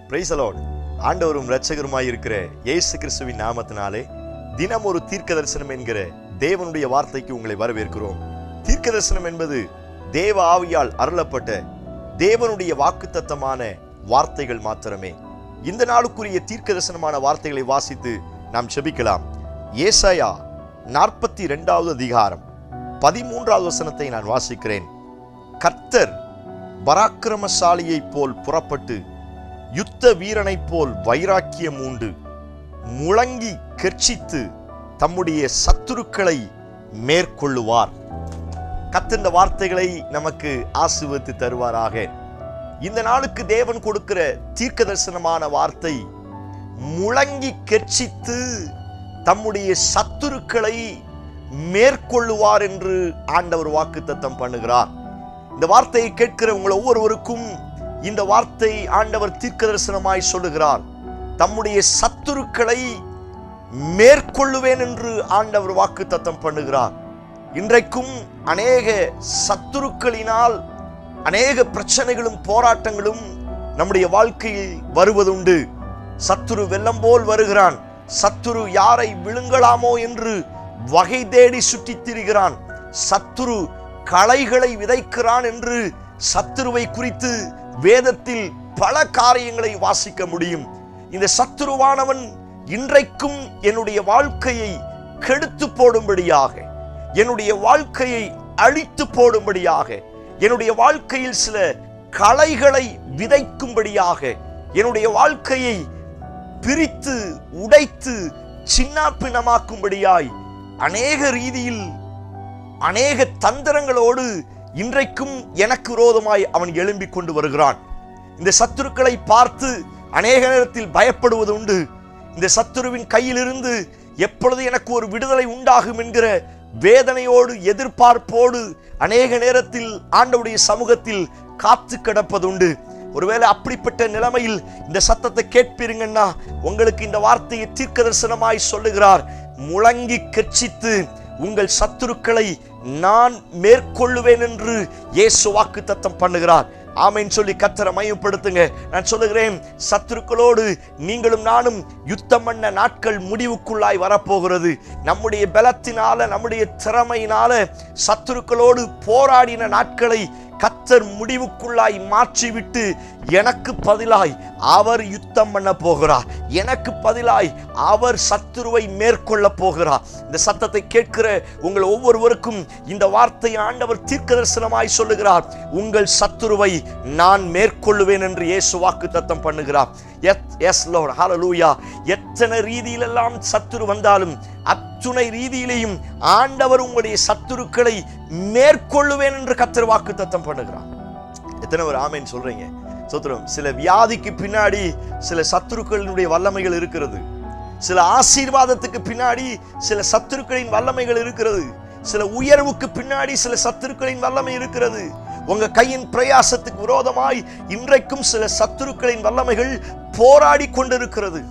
Price the Lord. ஆண்டவரும் இரட்சகருமாய் இருக்கிற இயேசு கிறிஸ்துவின் நாமத்தினாலே தினம் ஒரு தீர்க்க தரிசனம் என்கிற தேவனுடைய வார்த்தைக்கு உங்களை வரவேற்கிறோம். தீர்க்க தரிசனம் என்பது தேவ ஆவியால் அருளப்பட்ட தேவனுடைய வாக்குத்தத்தமான வார்த்தைகள் மாத்திரமே. இந்த நாளுக்குரிய தீர்க்க தரிசனமான வார்த்தைகளை வாசித்து நாம் ஜெபிக்கலாம். ஏசாயா 42வது அதிகாரம் 13வது வசனத்தை நான் வாசிக்கிறேன். கர்த்தர் பராக்கிரமசாலியைப் போல் புறப்பட்டு யுத்த வீரனைப் போல் வைராக்கியம் உண்டு முழங்கி கெர்ச்சித்து தம்முடைய சத்துருக்களை மேற்கொள்ளுவார். கர்த்தர் இந்த வார்த்தைகளை நமக்கு ஆசீர்வதித்து தருவாராக. இந்த நாளுக்கு தேவன் கொடுக்கிற தீர்க்க தரிசனமான வார்த்தை, முழங்கி கெர்ச்சித்து தம்முடைய சத்துருக்களை மேற்கொள்ளுவார் என்று ஆண்டவர் வாக்குத்தத்தம் பண்ணுகிறார். இந்த வார்த்தையை கேட்கிற உங்கள் ஒவ்வொருவருக்கும் இந்த வார்த்தை ஆண்டவர் தீர்க்க தரிசனமாய் சொல்லுகிறார். தம்முடைய சத்துருக்களை மேற்கொள்ளுவேன் என்று ஆண்டவர் வாக்குத்தத்தம் பண்ணுகிறார். இன்றைக்கும் அநேக சத்துருக்களினால் அநேக பிரச்சனைகளும் போராட்டங்களும் நம்முடைய வாழ்க்கையில் வருவதுண்டு. சத்துரு வெள்ளம் போல் வருகிறான். சத்துரு யாரை விழுங்கலாமோ என்று வகை தேடி சுற்றித் திரிகிறான். சத்துரு களைகளை விதைக்கிறான் என்று சத்துருவை குறித்து வேதத்தில் பல காரியங்களை வாசிக்க முடியும். இந்த சத்துருவானவன் இன்றைக்கும் என்னுடைய வாழ்க்கையை கெடுத்து போடும்படியாக, என்னுடைய வாழ்க்கையை அழித்து போடும்படியாக, என்னுடைய வாழ்க்கையில் சில களைகளை விதைக்கும்படியாக, என்னுடைய வாழ்க்கையை பிரித்து உடைத்து சின்னாபின்னமாக்கும்படியாய் அநேக ரீதியில் அநேக தந்திரங்களோடு இன்றைக்கும் எனக்கு விரோதமாய் அவன் எழும்பிக் கொண்டு வருகிறான். இந்த சத்துருக்களை பார்த்து அநேக நேரத்தில் பயப்படுவது உண்டு. இந்த சத்துருவின் கையிலிருந்து எப்பொழுது எனக்கு ஒரு விடுதலை உண்டாகும் என்கிற வேதனையோடு எதிர்பார்ப்போடு அநேக நேரத்தில் ஆண்டவருடைய சமூகத்தில் காத்து கிடப்பதுண்டு. ஒருவேளை அப்படிப்பட்ட நிலைமையில் இந்த சத்தத்தை கேட்பீங்கன்னா உங்களுக்கு இந்த வார்த்தையை தீர்க்க தரிசனமாய் சொல்லுகிறார். முழங்கி கெர்ச்சித்து உங்கள் சத்துருக்களை நான் மேற்கொள்ளுவேன் என்று இயேசு வாக்குத்தத்தம் பண்ணுகிறார். ஆமென் சொல்லி கர்த்தரை மகிமைப்படுத்துங்க. நான் சொல்லுகிறேன், சத்துருக்களோடு நீங்களும் நானும் யுத்தம் பண்ண நாட்கள் முடிவுக்குள்ளாய் வரப்போகிறது. நம்முடைய பலத்தினால, நம்முடைய திறமையினால சத்துருக்களோடு போராடின நாட்களை கர்த்தர் முடிவுக்குள்ளாய் மாற்றிவிட்டு எனக்கு பதிலாய் அவர் யுத்தம் பண்ண போகிறார். எனக்கு பதிலாய் அவர் சத்துருவை மேற்கொள்ள போகிறார். இந்த சத்தத்தை கேட்கிற உங்கள் ஒவ்வொருவருக்கும் இந்த வார்த்தை ஆண்டவர் தீர்க்க தரிசனமாய் சொல்லுகிறார். உங்கள் சத்துருவை நான் மேற்கொள்ளுவேன் என்று இயேசு வாக்குத்தத்தம் பண்ணுகிறார். எஸ் லார்ட், ஹல்லேலூயா. எத்தனை ரீதியிலெல்லாம் சத்துரு வந்தாலும் அத்துணை ரீதியிலேயும் ஆண்டவர் உங்களுடைய சத்துருக்களை மேற்கொள்ளுவேன் என்று கர்த்தர் வாக்குத்தத்தம் பண்ணுகிறார். எத்தனை ஒரு ஆமென் சொல்றீங்க? சோத்திரம். சில வியாதிக்கு பின்னாடி சில சத்துருக்களினுடைய வல்லமைகள் இருக்கிறது. சில ஆசீர்வாதத்துக்கு பின்னாடி சில சத்துருக்களின் வல்லமைகள் இருக்கிறது. சில உயர்வுக்கு பின்னாடி சில சத்துருக்களின் வல்லமை இருக்கிறது. உங்க கையின் பிரயாசத்துக்கு விரோதமாய் இன்றைக்கும் சில சத்துருக்களின் வல்லமைகள் போராடி கொண்டிருக்கிறது.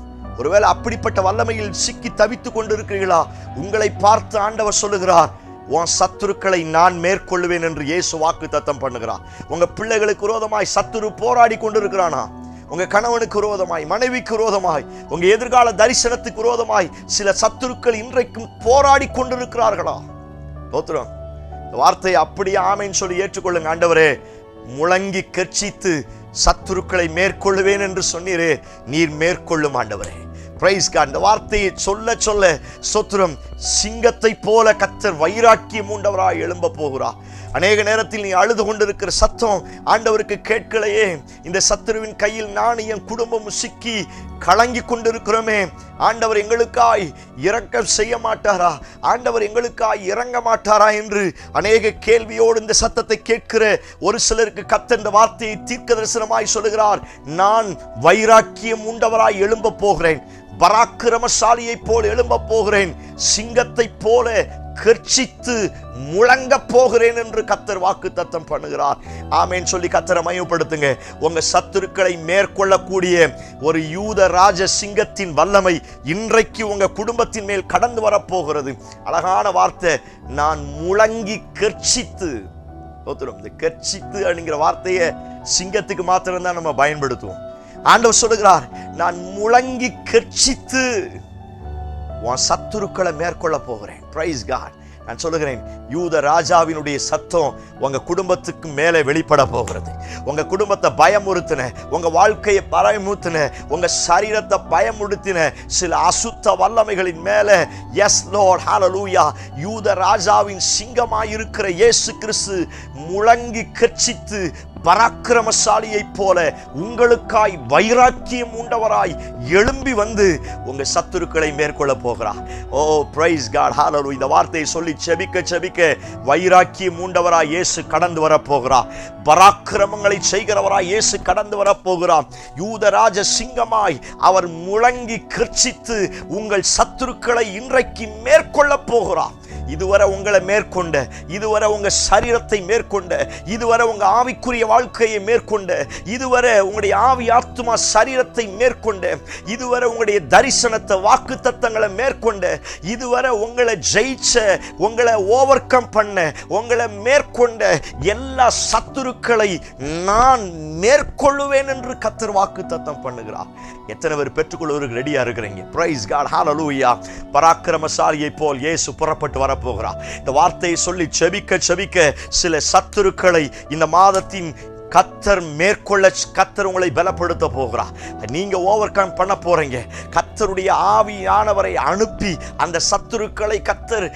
ஒருவேளை அப்படிப்பட்ட வல்லமையில் சிக்கி தவித்துக் கொண்டிருக்கிறீர்களா? உங்களை பார்த்து ஆண்டவர் சொல்லுகிறார், உன் சத்துருக்களை நான் மேற்கொள்ளுவேன் என்று இயேசு வாக்குத்தத்தம் பண்ணுகிறார். உங்க பிள்ளைகளுக்கு விரோதமாய் சத்துரு போராடி கொண்டிருக்கிறானா? உங்க கணவனுக்கு விரோதமாய், மனைவிக்கு விரோதமாய், உங்க எதிர்கால தரிசனத்துக்கு விரோதமாய் சில சத்துருக்கள் இன்றைக்கும் போராடி கொண்டிருக்கிறார்களா? தோத்திரம். இந்த வார்த்தையை அப்படியே ஆமென் சொல்லி ஏற்றுக்கொள்ளுங்க. ஆண்டவரே, முழங்கி கெர்ச்சித்து சத்துருக்களை மேற்கொள்ளுவேன் என்று சொன்னீரே, நீர் மேற்கொள்ளும் ஆண்டவரே. Praise God. இந்த வார்த்தையை சொல்ல சொல்ல சோத்திரம், சிங்கத்தை போல கர்த்தர் வைராக்கியம் உண்டவராய் எழும்ப போகிறார். அநேக நேரத்தில் நீ அழுது கொண்டிருக்கிற சத்தம் ஆண்டவருக்கு கேட்கலையே. இந்த சத்துருவின் கையில் நான் என் குடும்பம் சிக்கி கலங்கி கொண்டிருக்கிறோமே, ஆண்டவர் எங்களுக்காய் இரக்கம் செய்ய மாட்டாரா? ஆண்டவர் எங்களுக்காய் இறங்க மாட்டாரா என்று அநேக கேள்வியோடு இந்த சத்தத்தை கேட்கிற ஒரு சிலருக்கு கர்த்தர் இந்த வார்த்தையை தீர்க்க தரிசனமாய் சொல்லுகிறார். நான் வைராக்கியம் உண்டவராய் எழும்ப போகிறேன். பராக்கிரமசாலியை போல் எழும்ப போகிறேன். சிங்கத்தை போல கெர்ச்சித்து முழங்க போகிறேன் என்று கர்த்தர் வாக்குத்தத்தம் பண்ணுகிறார். ஆமென் சொல்லி கர்த்தரை மகிமைப்படுத்துங்க. உங்க சத்துருக்களை மேற்கொள்ளக்கூடிய ஒரு யூத ராஜ சிங்கத்தின் வல்லமை இன்றைக்கு உங்க குடும்பத்தின் மேல் கடந்து வரப்போகிறது. அழகான வார்த்தை, நான் முழங்கி கெர்ச்சித்து. இந்த கெர்ச்சித்து அப்படிங்கிற வார்த்தையை சிங்கத்துக்கு மாத்திரம்தான் நம்ம பயன்படுத்துவோம். ஆண்டவர் சொல்லுகிறார், நான் முழங்கி கர்ச்சித்து உன் சத்துருக்களை மேற்கொள்ள போகிறேன். Praise God. நான் சொல்லுகிறேன், யூத ராஜாவினுடைய சத்தம் உங்க குடும்பத்துக்கு மேலே வெளிப்பட போகிறது. உங்க குடும்பத்தை பயமுறுத்தின, உங்க வாழ்க்கையை பயமுறுத்தின, உங்க சரீரத்தை பயமுறுத்தின சில அசுத்த வல்லமைகளின் மேலே, எஸ் லார்ட், ஹல்லேலூயா, யூத ராஜாவின் சிங்கமாய் இருக்கிற இயேசு கிறிஸ்து முழங்கி கர்ச்சித்து பராக்கிரமசாலியைப் போல உங்களுக்காய் வைராக்கியம் உண்டவராய் எழும்பி வந்து உங்க சத்துருக்களை மேற்கொள்ள போகிறார். ஓ பிரைஸ் காட், ஹல்லேலூயா. இந்த வார்த்தையை சொல்லி செபிக்க செபிக்க வைராக்கியம் உண்டவராய் இயேசு கடந்து வர போகிறார். பராக்கிரமங்களை செய்கிறவராய் இயேசு கடந்து வர போகிறார். யூதராஜ சிங்கமாய் அவர் முழங்கி கர்ச்சித்து உங்கள் சத்துருக்களை இன்றைக்கு மேற்கொள்ள போகிறார். இதுவரை உங்களை மேற்கொண்ட, இதுவரை உங்க சரீரத்தை மேற்கொண்ட, இதுவரை உங்க ஆவிக்குரிய வாழ்க்கையை மேற்கொண்ட, இதுவரை உங்களுடைய ஆவி ஆத்துமா சரீரத்தை மேற்கொண்ட, இதுவரை உங்களுடைய தரிசனத்தை வாக்கு தத்தங்களை மேற்கொண்ட, இதுவரை உங்களை ஜெயிச்ச, உங்களை ஓவர் கம் பண்ண, உங்களை மேற்கொண்ட எல்லா சத்துருக்களை நான் மேற்கொள்ளுவேன் என்று கர்த்தர் வாக்கு தத்தம் பண்ணுகிறார். எத்தனை பேர் பெற்றுக்கொள்வதற்கு ரெடியா இருக்கிறீங்க? பிரைஸ் காட், ஹல்லேலூயா. பராக்கிரமசாலியை போல் இயேசு புறப்பட்டு வரப்போகிறார். இந்த வார்த்தையை சொல்லி செபிக்க செபிக்க சில சத்துருக்களை இந்த மாதத்தின் கர்த்தர் மேற்கொள்ள, கர்த்தர் உங்களை பலப்படுத்த போகிறார். நீங்க ஓவர் கம் பண்ண போறீங்க. கர்த்தருடைய ஆவியானவரை அனுப்பி அந்த சத்துருக்களை கர்த்தர்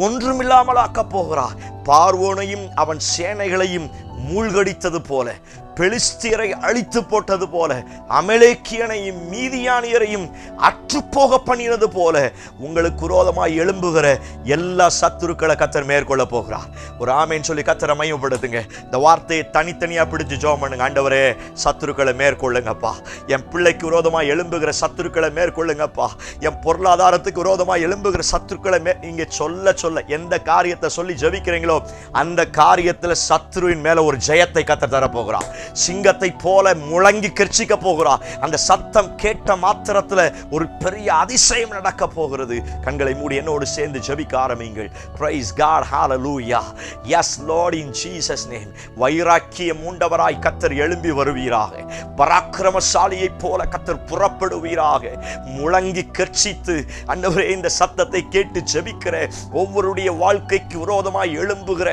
ஒன்றுமில்லாமல் ஆக்க போகிறார். பார்வோனையும் அவன் சேனைகளையும் மூழ்கடித்தது போல, பெலிஸ்தியரை அழித்து போட்டது போல, அமலேக்கியனையும் மீதியானியரையும் அற்றுப்போக பண்ணினது போல உங்களுக்கு விரோதமாய் எழும்புகிற எல்லா சத்துருக்களை கர்த்தர் மேற்கொள்ள போகிறார். ஒரு ஆமேன் சொல்லி கர்த்தரை மையப்படுத்துங்க. இந்த வார்த்தையை தனித்தனியா பிடிச்சு ஜெபம் பண்ணுங்க. ஆண்டவரே, சத்துருக்களை மேற்கொள்ளுங்கப்பா. என் பிள்ளைக்கு விரோதமாய் எழும்புகிற சத்துருக்களை மேற்கொள்ளுங்கப்பா. என் பொருளாதாரத்துக்கு விரோதமாய் எழும்புகிற சத்துருக்களை நீங்க சொல்ல சொல்ல எந்த காரியத்தை சொல்லி ஜெபிக்கிறீங்களோ அந்த காரியத்துல சத்துருவின் மேல ஒரு ஜெயத்தை கர்த்தர் தர போகிறார். சிங்கத்தை போல முழங்கி கர்ச்சிக்க போகிறார். அந்த சத்தம் கேட்ட மாத்திரத்துல ஒரு பெரிய அதிசயம் நடக்க போகிறது. கண்களை மூடி என்னோடு சேர்ந்து ஜெபிக்க ஆரம்பிங்கள். Praise God, hallelujah. Yes Lord, in Jesus name. வைராக்கியம் உண்டவராய் கர்த்தர் எழும்பி வருவீராக. பராக்கிரமசாலியை போல கர்த்தர் புறப்படுவீராக. முழங்கி கர்ச்சித்து ஆண்டவரே, இந்த சத்தத்தை கேட்டு ஜெபிக்கிற ஒவ்வொருடைய வாழ்க்கைக்கு விரோதமாய் எழும்புகிற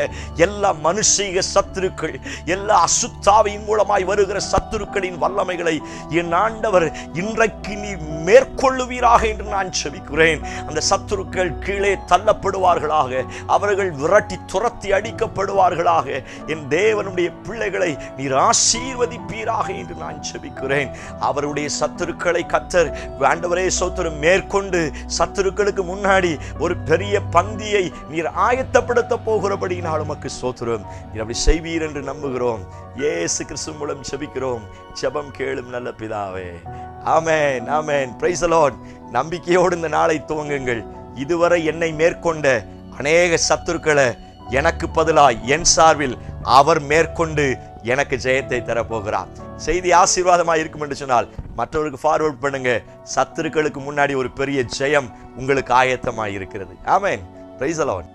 எல்லா மனுஷீக சத்துருக்கள், எல்லா அசுத்தாவின் மூலமாய் வருகிற சத்துருக்களின் வல்லமைகளை என் ஆண்டவர் இன்றைக்கு நீ மேற்கொள்ளுவீராக என்று நான் செபிக்கிறேன். அந்த சத்துருக்கள் கீழே தள்ளப்படுவார்களாக. அவர்கள் விரட்டி துரத்தி அடிக்கப்படுவார்களாக. என் தேவனுடைய பிள்ளைகளை நீர் ஆசீர்வதிப்பீராக என்று நான் செபிக்கிறேன். அவருடைய சத்துருக்களை கர்த்தர் ஆண்டவரே ஸ்தோத்திரம் மேற்கொண்டு சத்துருக்களுக்கு முன்னாடி ஒரு பெரிய பந்தியை நீர் ஆயத்தப்படுத்த போகிறபடியினால் உமக்கு ஸ்தோத்திரம். நீர் அப்படி செய்வீர் என்று நம்புகிறோம். இயேசு கிறிஸ்து மூலம் ஜெபிக்கிறோம். ஜெபம் கேளும் நல்ல பிதாவே. Amen, amen. Praise the Lord. நம்பிக்கையோடு இந்த நாளை துவங்குங்கள். இதுவரை என்னை மேற்கொண்ட அநேக சத்துருக்களை எனக்கு பதிலாய் என் சார்பில் அவர் மேற்கொண்டு எனக்கு ஜெயத்தை தரப்போகிறார். செய்தி ஆசீர்வாதமாக இருக்கும் என்று சொன்னால் மற்றவருக்கு ஃபார்வர்ட் பண்ணுங்க. சத்துருக்களுக்கு முன்னாடி ஒரு பெரிய ஜெயம் உங்களுக்கு ஆயத்தமாக இருக்கிறது. ஆமென். Praise the Lord.